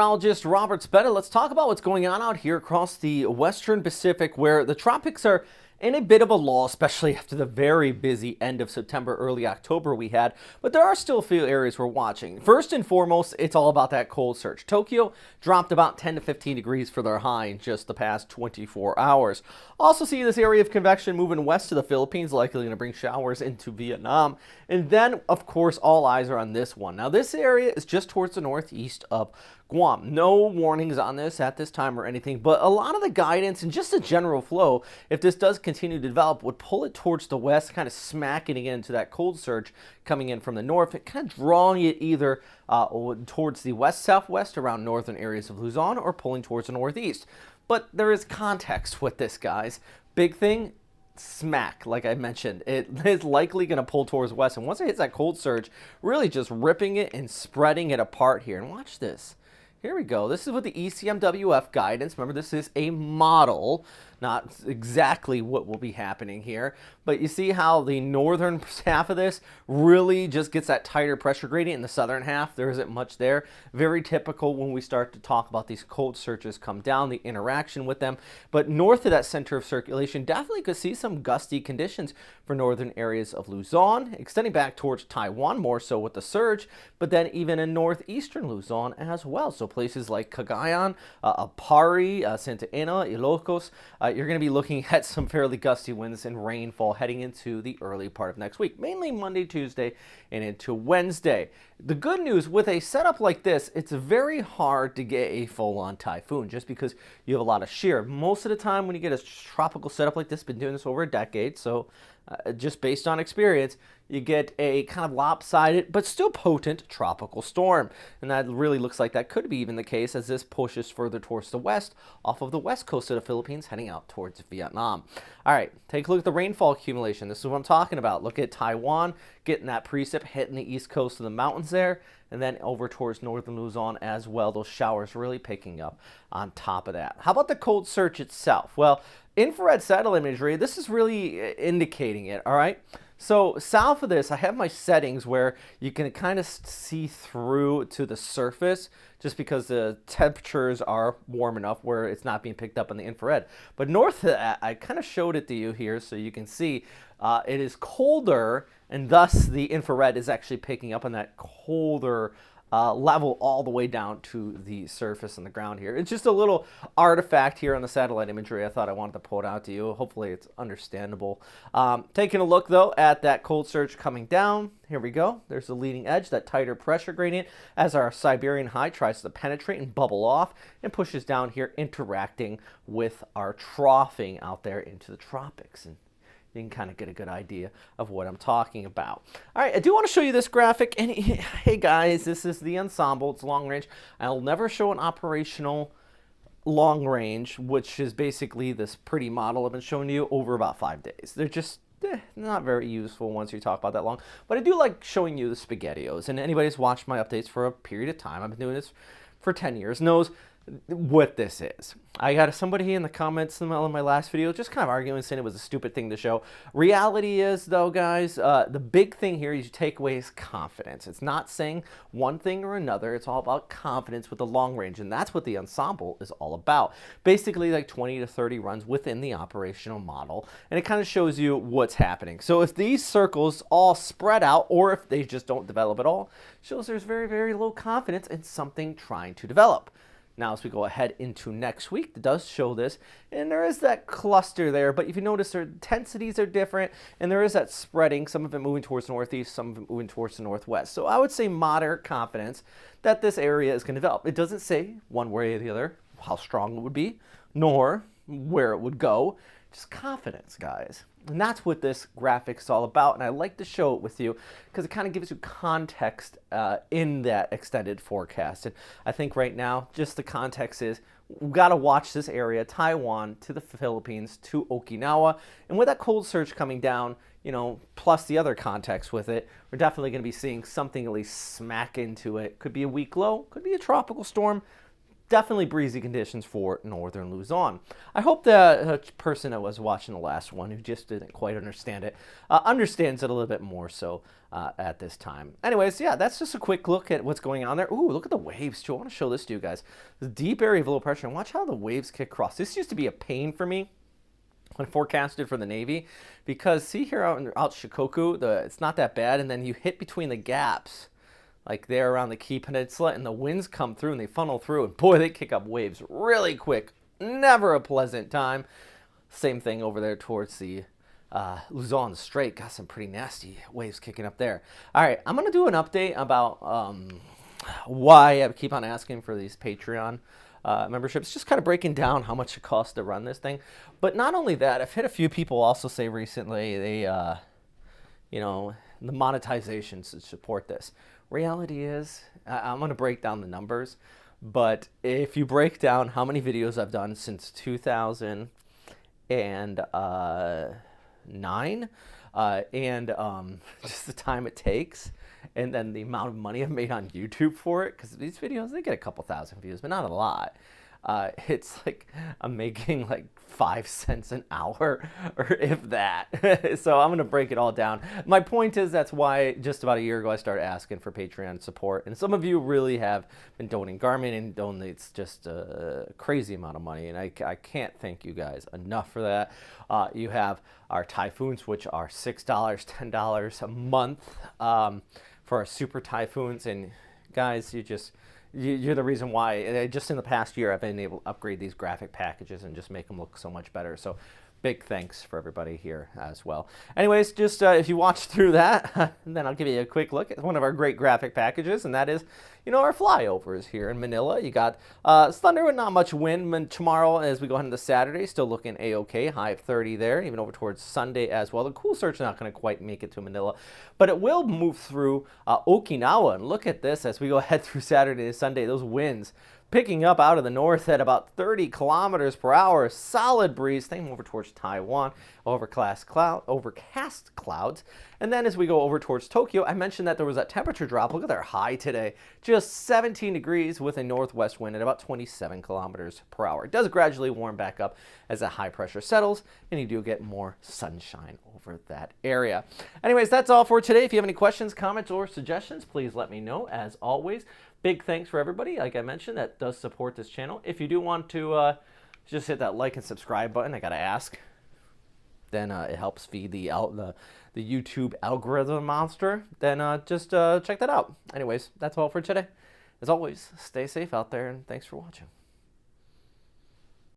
Meteorologist Robert Spetta. Let's talk about what's going on out here across the Western Pacific, where the tropics are in a bit of a lull, especially after the very busy end of September, early October we had. But there are still a few areas we're watching. First and foremost, it's all about that cold surge. Tokyo dropped about 10 to 15 degrees for their high in just the past 24 hours. Also see this area of convection moving west to the Philippines, likely going to bring showers into Vietnam. And then, of course, all eyes are on this one. Now, this area is just towards the northeast of Guam. No warnings on this at this time or anything, but a lot of the guidance and just the general flow, if this does continue to develop, would pull it towards the west, kind of smacking it into that cold surge coming in from the north, and kind of drawing it either towards the west-southwest around northern areas of Luzon or pulling towards the northeast. But there is context with this, guys. Big thing, smack, like I mentioned, it is likely going to pull towards west, and once it hits that cold surge, really just ripping it and spreading it apart here. And watch this. Here we go. This is with the ECMWF guidance. Remember, this is a model, not exactly what will be happening here. But you see how the northern half of this really just gets that tighter pressure gradient. In the southern half, there isn't much there. Very typical when we start to talk about these cold surges come down, the interaction with them. But north of that center of circulation, definitely could see some gusty conditions for northern areas of Luzon, extending back towards Taiwan more so with the surge, but then even in northeastern Luzon as well. So places like Cagayan, Apari, Santa Ana, Ilocos, you're going to be looking at some fairly gusty winds and rainfall heading into the early part of next week, mainly Monday, Tuesday, and into Wednesday. The good news with a setup like this, it's very hard to get a full-on typhoon just because you have a lot of shear. Most of the time when you get a tropical setup like this, been doing this over a decade, so just based on experience, you get a kind of lopsided but still potent tropical storm. And that really looks like that could be even the case as this pushes further towards the west off of the west coast of the Philippines, heading out towards Vietnam. All right, take a look at the rainfall accumulation. This is what I'm talking about. Look at Taiwan getting that precip hitting the east coast of the mountains there, and then over towards northern Luzon as well. Those showers really picking up on top of that. How about the cold surge itself? Well, infrared satellite imagery, this is really indicating it, all right? So south of this, I have my settings where you can kind of see through to the surface just because the temperatures are warm enough where it's not being picked up in the infrared. But north of that, I kind of showed it to you here so you can see it is colder, and thus the infrared is actually picking up on that colder level all the way down to the surface and the ground here. It's just a little artifact here on the satellite imagery I thought I wanted to pull it out to you. Hopefully it's understandable. Taking a look though at that cold surge coming down. Here we go. There's the leading edge, that tighter pressure gradient as our Siberian high tries to penetrate and bubble off and pushes down here, interacting with our troughing out there into the tropics. And you can kind of get a good idea of what I'm talking about. All right, I do want to show you this graphic. And hey guys, this is the ensemble. It's long range. I'll never show an operational long range, which is basically this pretty model I've been showing you over about 5 days. They're just not very useful once you talk about that long. But I do like showing you the SpaghettiOs. And anybody who's watched my updates for a period of time, I've been doing this for 10 years, knows what this is. I got somebody in the comments in my last video just kind of arguing, saying it was a stupid thing to show. Reality is, though, guys, the big thing here you take away is confidence. It's not saying one thing or another. It's all about confidence with the long range, and that's what the ensemble is all about. Basically, like 20 to 30 runs within the operational model, and it kind of shows you what's happening. So if these circles all spread out, or if they just don't develop at all, shows there's very, very low confidence in something trying to develop. Now, as we go ahead into next week, it does show this, and there is that cluster there, but if you notice, their intensities are different, and there is that spreading, some of it moving towards the northeast, some of it moving towards the northwest. So I would say moderate confidence that this area is going to develop. It doesn't say one way or the other how strong it would be, nor where it would go. Just confidence, guys. And that's what this graphic is all about, and I like to show it with you because it kind of gives you context in that extended forecast. And I think right now, just the context is we've got to watch this area, Taiwan to the Philippines to Okinawa, and with that cold surge coming down, you know, plus the other context with it, we're definitely going to be seeing something at least smack into it. Could be a weak low, could be a tropical storm. definitely breezy conditions for northern Luzon. I hope the person that was watching the last one, who just didn't quite understand it, understands it a little bit more so at this time. Anyways, yeah, that's just a quick look at what's going on there. Ooh, look at the waves too. I want to show this to you guys. The deep area of low pressure, and watch how the waves kick across. This used to be a pain for me when forecasted for the Navy, because see here out Shikoku, it's not that bad, and then you hit between the gaps like there around the Key Peninsula, and the winds come through and they funnel through, and boy, they kick up waves really quick. Never a pleasant time. Same thing over there towards the Luzon Strait. Got some pretty nasty waves kicking up there. All right, I'm going to do an update about why I keep on asking for these Patreon memberships, just kind of breaking down how much it costs to run this thing. But not only that, I've had a few people also say recently they, you know, the monetization should support this. Reality is, I'm going to break down the numbers, but if you break down how many videos I've done since 2009, just the time it takes, and then the amount of money I've made on YouTube for it, because these videos, they get a couple thousand views, but not a lot. It's like I'm making like 5 cents an hour, or if that. So I'm going to break it all down. My point is, that's why just about a year ago I started asking for Patreon support, and some of you really have been donating. Garmin and donates just a crazy amount of money, and I can't thank you guys enough for that. You have our typhoons, which are $6, $10 a month for our super typhoons, and guys, you're the reason why. Just in the past year, I've been able to upgrade these graphic packages and just make them look so much better. So big thanks for everybody here as well. Anyways, just if you watch through that, then I'll give you a quick look at one of our great graphic packages, and that is, you know, our flyovers here in Manila. You got thunder with not much wind. And tomorrow, as we go into Saturday, still looking A-OK, high of 30 there, even over towards Sunday as well. The cool surge not going to quite make it to Manila, but it will move through Okinawa. And look at this as we go ahead through Saturday to Sunday. Those winds picking up out of the north at about 30 kilometers per hour. Solid breeze. Same over towards Taiwan. Overcast clouds. And then as we go over towards Tokyo, I mentioned that there was that temperature drop. Look at their high today. Just 17 degrees with a northwest wind at about 27 kilometers per hour. It does gradually warm back up as that high pressure settles, and you do get more sunshine over that area. Anyways, that's all for today. If you have any questions, comments, or suggestions, please let me know. As always, big thanks for everybody, like I mentioned, that does support this channel. If you do want to just hit that like and subscribe button, I gotta ask, then it helps feed the YouTube algorithm monster. Then just check that out. Anyways, that's all for today. As always, stay safe out there, and thanks for watching.